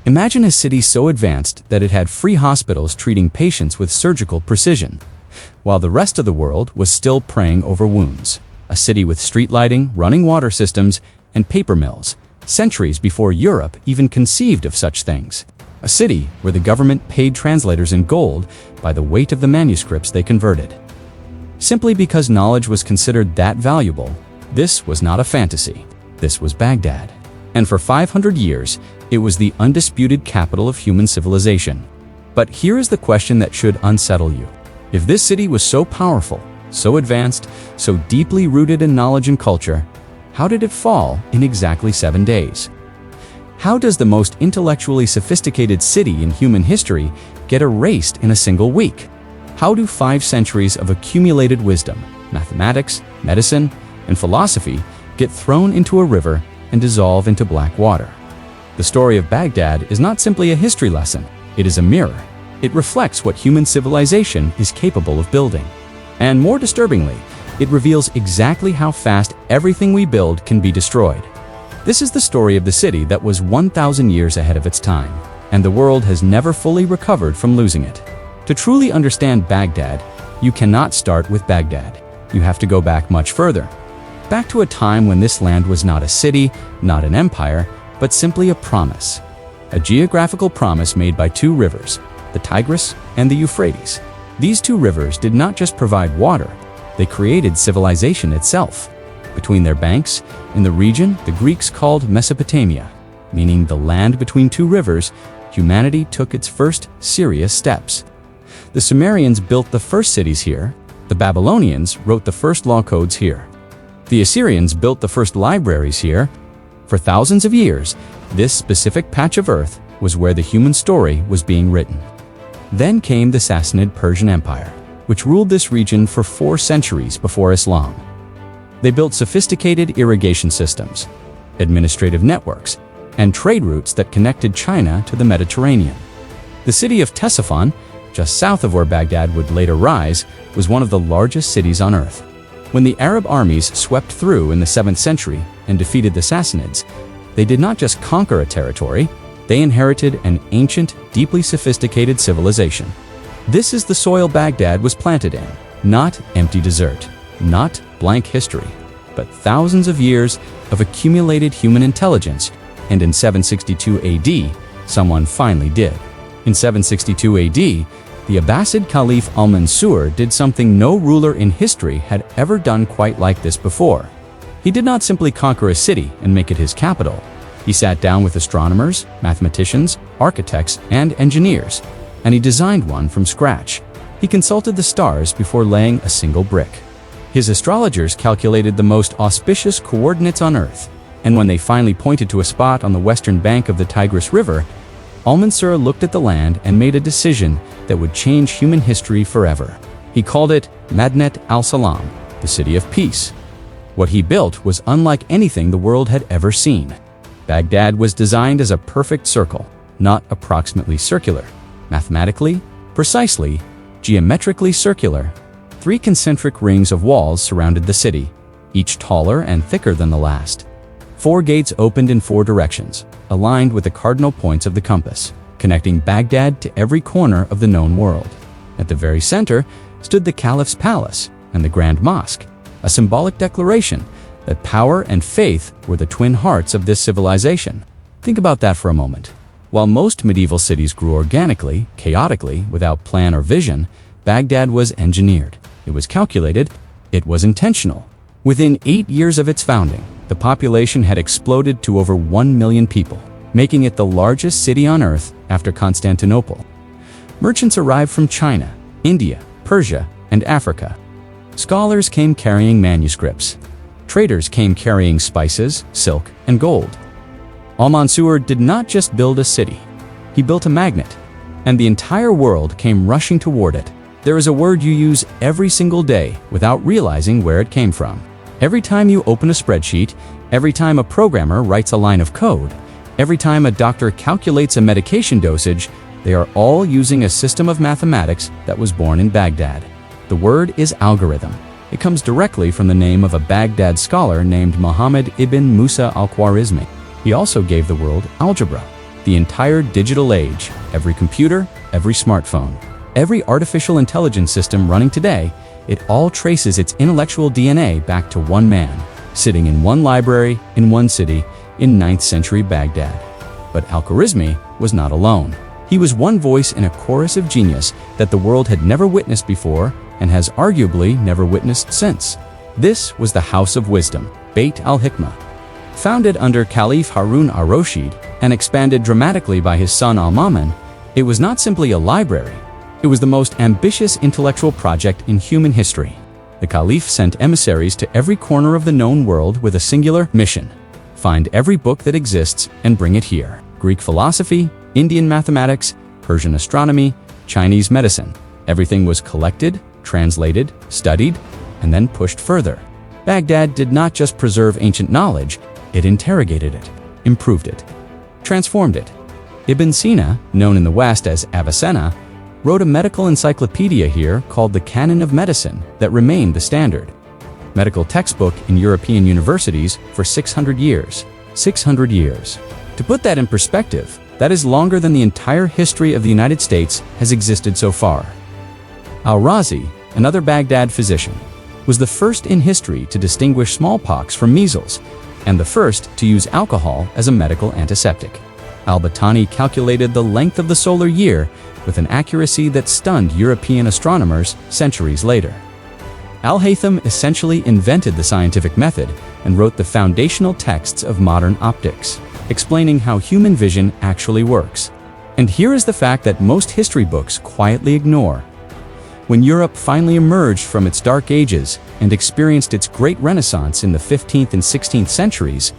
Imagine a city so advanced that it had free hospitals treating patients with surgical precision, while the rest of the world was still praying over wounds. A city with street lighting, running water systems, and paper mills, centuries before Europe even conceived of such things. A city where the government paid translators in gold by the weight of the manuscripts they converted. Simply because knowledge was considered that valuable, this was not a fantasy. This was Baghdad. And for 500 years, it was the undisputed capital of human civilization. But here is the question that should unsettle you. If this city was so powerful, so advanced, so deeply rooted in knowledge and culture, how did it fall in exactly 7 days? How does the most intellectually sophisticated city in human history get erased in a single week? How do 5 centuries of accumulated wisdom, mathematics, medicine, and philosophy get thrown into a river and dissolve into black water? The story of Baghdad is not simply a history lesson, it is a mirror. It reflects what human civilization is capable of building. And more disturbingly, it reveals exactly how fast everything we build can be destroyed. This is the story of the city that was 1,000 years ahead of its time, and the world has never fully recovered from losing it. To truly understand Baghdad, you cannot start with Baghdad. You have to go back much further. Back to a time when this land was not a city, not an empire, but simply a promise. A geographical promise made by 2 rivers, the Tigris and the Euphrates. These 2 rivers did not just provide water, they created civilization itself. Between their banks, in the region the Greeks called Mesopotamia, meaning the land between 2 rivers, humanity took its first serious steps. The Sumerians built the first cities here, the Babylonians wrote the first law codes here. The Assyrians built the first libraries here. For thousands of years, this specific patch of earth was where the human story was being written. Then came the Sassanid Persian Empire, which ruled this region for 4 centuries before Islam. They built sophisticated irrigation systems, administrative networks, and trade routes that connected China to the Mediterranean. The city of Ctesiphon, just south of where Baghdad would later rise, was one of the largest cities on earth. When the Arab armies swept through in the 7th century and defeated the Sassanids, they did not just conquer a territory, they inherited an ancient, deeply sophisticated civilization. This is the soil Baghdad was planted in, not empty desert, not blank history, but thousands of years of accumulated human intelligence, and in 762 AD, someone finally did. In 762 AD, the Abbasid Caliph al-Mansur did something no ruler in history had ever done quite like this before. He did not simply conquer a city and make it his capital. He sat down with astronomers, mathematicians, architects, and engineers, and he designed one from scratch. He consulted the stars before laying a single brick. His astrologers calculated the most auspicious coordinates on Earth, and when they finally pointed to a spot on the western bank of the Tigris River, al-Mansur looked at the land and made a decision that would change human history forever. He called it Madinat al-Salam, the city of peace. What he built was unlike anything the world had ever seen. Baghdad was designed as a perfect circle, not approximately circular. Mathematically, precisely, geometrically circular. 3 concentric rings of walls surrounded the city, each taller and thicker than the last. 4 gates opened in 4 directions, aligned with the cardinal points of the compass, connecting Baghdad to every corner of the known world. At the very center stood the Caliph's palace and the Grand Mosque, a symbolic declaration that power and faith were the twin hearts of this civilization. Think about that for a moment. While most medieval cities grew organically, chaotically, without plan or vision, Baghdad was engineered. It was calculated. It was intentional. Within 8 years of its founding, the population had exploded to over 1 million people, making it the largest city on Earth after Constantinople. Merchants arrived from China, India, Persia, and Africa. Scholars came carrying manuscripts. Traders came carrying spices, silk, and gold. Al-Mansur did not just build a city. He built a magnet, and the entire world came rushing toward it. There is a word you use every single day without realizing where it came from. Every time you open a spreadsheet, every time a programmer writes a line of code, every time a doctor calculates a medication dosage, they are all using a system of mathematics that was born in Baghdad. The word is algorithm. It comes directly from the name of a Baghdad scholar named Muhammad ibn Musa al-Khwarizmi. He also gave the world algebra, The entire digital age, every computer, every smartphone, every artificial intelligence system running today, it all traces its intellectual DNA back to one man, sitting in one library, in one city, in 9th century Baghdad. But al-Khwarizmi was not alone. He was one voice in a chorus of genius that the world had never witnessed before and has arguably never witnessed since. This was the House of Wisdom, Beit al-Hikmah. Founded under Caliph Harun al-Rashid and expanded dramatically by his son al-Mamun, it was not simply a library. It was the most ambitious intellectual project in human history. The Caliph sent emissaries to every corner of the known world with a singular mission: find every book that exists and bring it here. Greek philosophy, Indian mathematics, Persian astronomy, Chinese medicine. Everything was collected, translated, studied, and then pushed further. Baghdad did not just preserve ancient knowledge, it interrogated it, improved it, transformed it. Ibn Sina, known in the West as Avicenna, wrote a medical encyclopedia here called the Canon of Medicine that remained the standard medical textbook in European universities for 600 years. 600 years. To put that in perspective, that is longer than the entire history of the United States has existed so far. Al-Razi, another Baghdad physician, was the first in history to distinguish smallpox from measles and the first to use alcohol as a medical antiseptic. Al-Battani calculated the length of the solar year with an accuracy that stunned European astronomers centuries later. Al-Haytham essentially invented the scientific method and wrote the foundational texts of modern optics, explaining how human vision actually works. And here is the fact that most history books quietly ignore. When Europe finally emerged from its dark ages and experienced its great renaissance in the 15th and 16th centuries,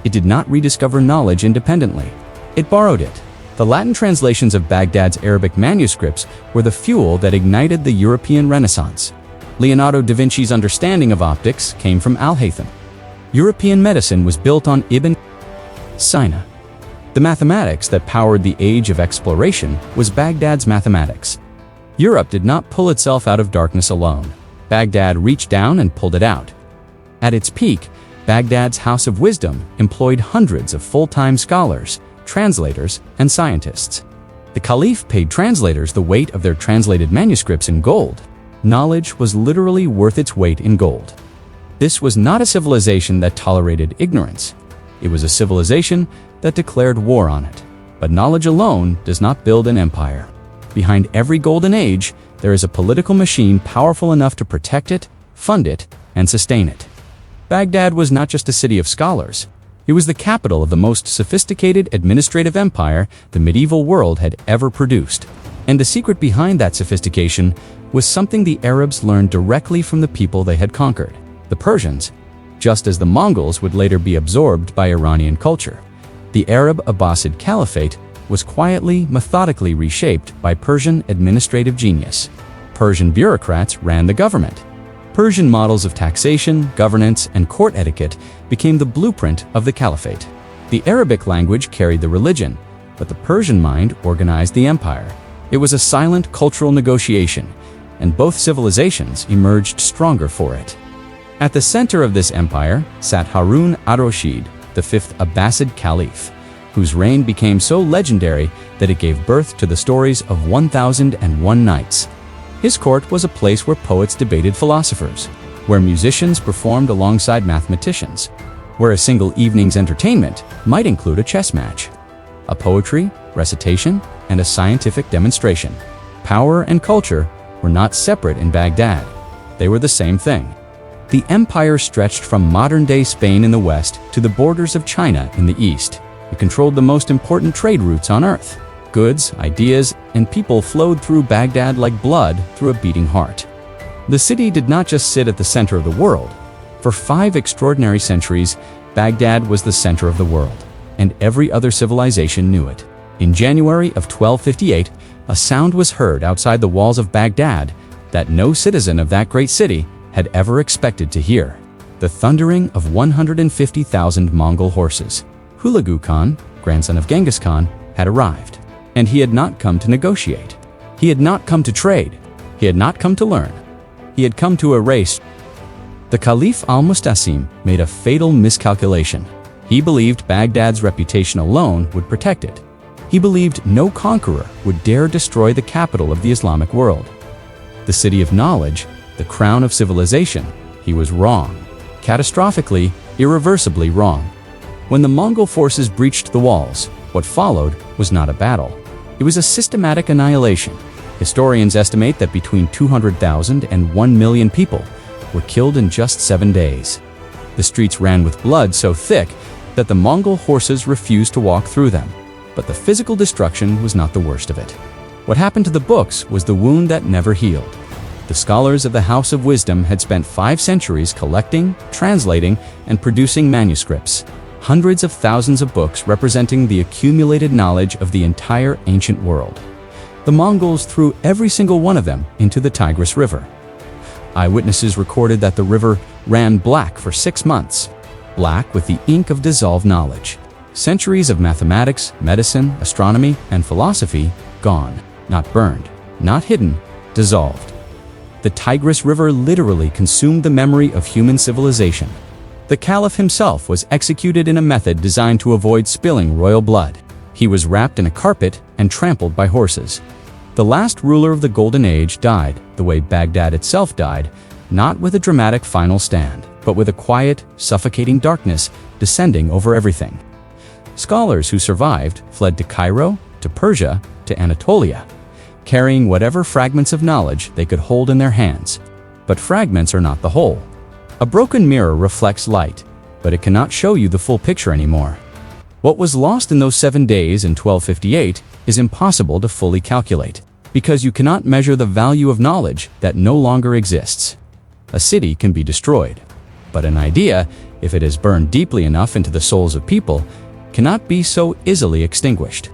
it did not rediscover knowledge independently. It borrowed it. The Latin translations of Baghdad's Arabic manuscripts were the fuel that ignited the European Renaissance. Leonardo da Vinci's understanding of optics came from Al-Haytham. European medicine was built on Ibn Sina. The mathematics that powered the age of exploration was Baghdad's mathematics. Europe did not pull itself out of darkness alone. Baghdad reached down and pulled it out. At its peak, Baghdad's House of Wisdom employed hundreds of full-time scholars, translators, and scientists. The Caliph paid translators the weight of their translated manuscripts in gold. Knowledge was literally worth its weight in gold. This was not a civilization that tolerated ignorance. It was a civilization that declared war on it. But knowledge alone does not build an empire. Behind every golden age, there is a political machine powerful enough to protect it, fund it, and sustain it. Baghdad was not just a city of scholars. It was the capital of the most sophisticated administrative empire the medieval world had ever produced. And the secret behind that sophistication was something the Arabs learned directly from the people they had conquered, the Persians, just as the Mongols would later be absorbed by Iranian culture. The Arab Abbasid Caliphate was quietly, methodically reshaped by Persian administrative genius. Persian bureaucrats ran the government. Persian models of taxation, governance, and court etiquette became the blueprint of the caliphate. The Arabic language carried the religion, but the Persian mind organized the empire. It was a silent cultural negotiation, and both civilizations emerged stronger for it. At the center of this empire sat Harun al-Rashid, the fifth Abbasid Caliph, whose reign became so legendary that it gave birth to the stories of 1001 Nights. His court was a place where poets debated philosophers, where musicians performed alongside mathematicians, where a single evening's entertainment might include a chess match, a poetry, recitation, and a scientific demonstration. Power and culture were not separate in Baghdad. They were the same thing. The empire stretched from modern-day Spain in the west to the borders of China in the east. It controlled the most important trade routes on Earth. Goods, ideas, and people flowed through Baghdad like blood through a beating heart. The city did not just sit at the center of the world. For 5 extraordinary centuries, Baghdad was the center of the world, and every other civilization knew it. In January of 1258, a sound was heard outside the walls of Baghdad that no citizen of that great city had ever expected to hear: the thundering of 150,000 Mongol horses. Hulagu Khan, grandson of Genghis Khan, had arrived. And he had not come to negotiate. He had not come to trade. He had not come to learn. He had come to erase. The Caliph al-Mustasim made a fatal miscalculation. He believed Baghdad's reputation alone would protect it. He believed no conqueror would dare destroy the capital of the Islamic world. The city of knowledge, the crown of civilization. He was wrong. Catastrophically, irreversibly wrong. When the Mongol forces breached the walls, what followed was not a battle. It was a systematic annihilation. Historians estimate that between 200,000 and 1 million people were killed in just 7 days. The streets ran with blood so thick that the Mongol horses refused to walk through them. But the physical destruction was not the worst of it. What happened to the books was the wound that never healed. The scholars of the House of Wisdom had spent 5 centuries collecting, translating, and producing manuscripts. Hundreds of thousands of books representing the accumulated knowledge of the entire ancient world. The Mongols threw every single one of them into the Tigris River. Eyewitnesses recorded that the river ran black for 6 months, black with the ink of dissolved knowledge. Centuries of mathematics, medicine, astronomy, and philosophy gone, not burned, not hidden, dissolved. The Tigris River literally consumed the memory of human civilization. The Caliph himself was executed in a method designed to avoid spilling royal blood. He was wrapped in a carpet and trampled by horses. The last ruler of the Golden Age died the way Baghdad itself died, not with a dramatic final stand, but with a quiet, suffocating darkness descending over everything. Scholars who survived fled to Cairo, to Persia, to Anatolia, carrying whatever fragments of knowledge they could hold in their hands. But fragments are not the whole. A broken mirror reflects light, but it cannot show you the full picture anymore. What was lost in those 7 days in 1258 is impossible to fully calculate, because you cannot measure the value of knowledge that no longer exists. A city can be destroyed, but an idea, if it is burned deeply enough into the souls of people, cannot be so easily extinguished.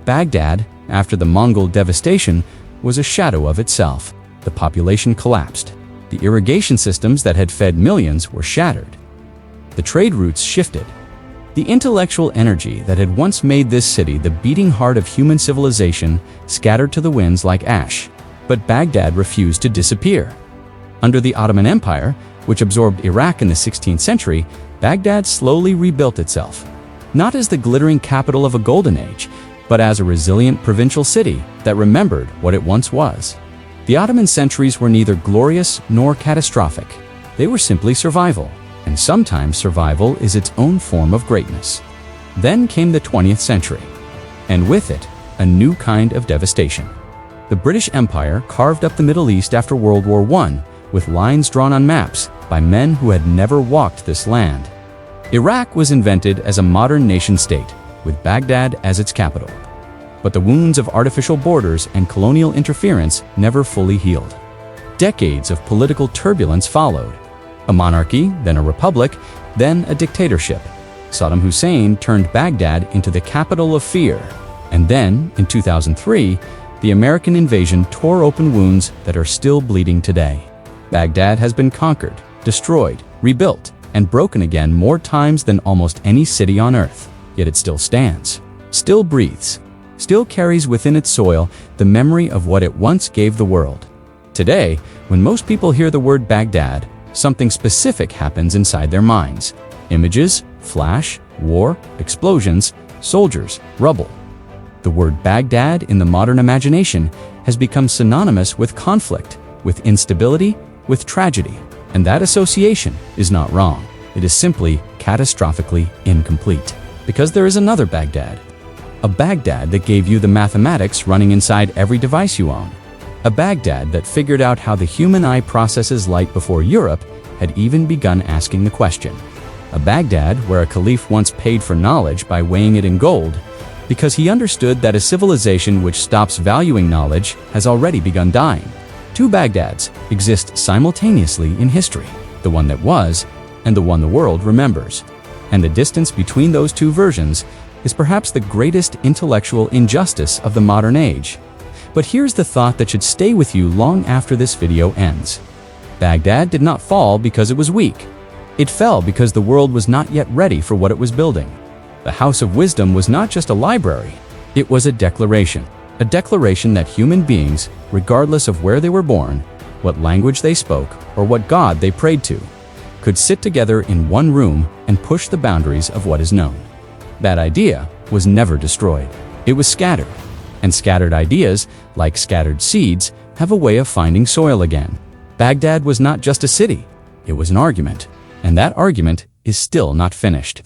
Baghdad, after the Mongol devastation, was a shadow of itself. The population collapsed. The irrigation systems that had fed millions were shattered. The trade routes shifted. The intellectual energy that had once made this city the beating heart of human civilization scattered to the winds like ash. But Baghdad refused to disappear. Under the Ottoman Empire, which absorbed Iraq in the 16th century, Baghdad slowly rebuilt itself. Not as the glittering capital of a golden age, but as a resilient provincial city that remembered what it once was. The Ottoman centuries were neither glorious nor catastrophic. They were simply survival, and sometimes survival is its own form of greatness. Then came the 20th century, and with it, a new kind of devastation. The British Empire carved up the Middle East after World War I, with lines drawn on maps by men who had never walked this land. Iraq was invented as a modern nation-state, with Baghdad as its capital. But the wounds of artificial borders and colonial interference never fully healed. Decades of political turbulence followed. A monarchy, then a republic, then a dictatorship. Saddam Hussein turned Baghdad into the capital of fear. And then, in 2003, the American invasion tore open wounds that are still bleeding today. Baghdad has been conquered, destroyed, rebuilt, and broken again more times than almost any city on earth. Yet it still stands, still breathes, still carries within its soil the memory of what it once gave the world. Today, when most people hear the word Baghdad, something specific happens inside their minds. Images, flash, war, explosions, soldiers, rubble. The word Baghdad in the modern imagination has become synonymous with conflict, with instability, with tragedy. And that association is not wrong. It is simply catastrophically incomplete. Because there is another Baghdad. A Baghdad that gave you the mathematics running inside every device you own. A Baghdad that figured out how the human eye processes light before Europe had even begun asking the question. A Baghdad where a caliph once paid for knowledge by weighing it in gold, because he understood that a civilization which stops valuing knowledge has already begun dying. 2 Bagdads exist simultaneously in history, the one that was and the one the world remembers. And the distance between those 2 versions is perhaps the greatest intellectual injustice of the modern age. But here's the thought that should stay with you long after this video ends. Baghdad did not fall because it was weak. It fell because the world was not yet ready for what it was building. The House of Wisdom was not just a library, it was a declaration that human beings, regardless of where they were born, what language they spoke, or what God they prayed to, could sit together in one room and push the boundaries of what is known. That idea was never destroyed. It was scattered. And scattered ideas, like scattered seeds, have a way of finding soil again. Baghdad was not just a city, it was an argument. And that argument is still not finished.